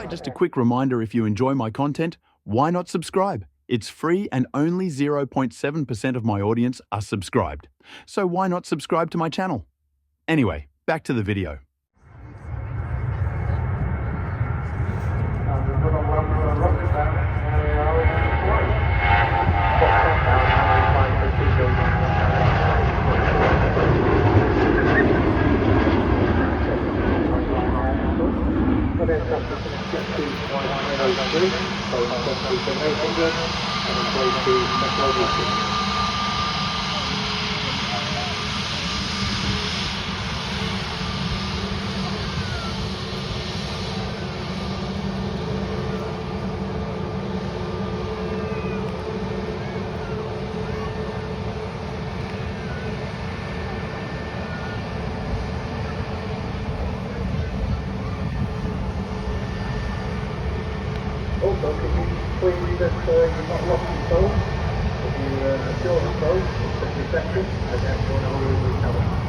Just a quick reminder, if you enjoy my content, why not subscribe? It's free and only 0.7% of my audience are subscribed. So why not subscribe to my channel? Anyway, back to the video. Also, can you please that you've not lost your phone? If you secure the phone, it's a reception, and then you'll know where we cover.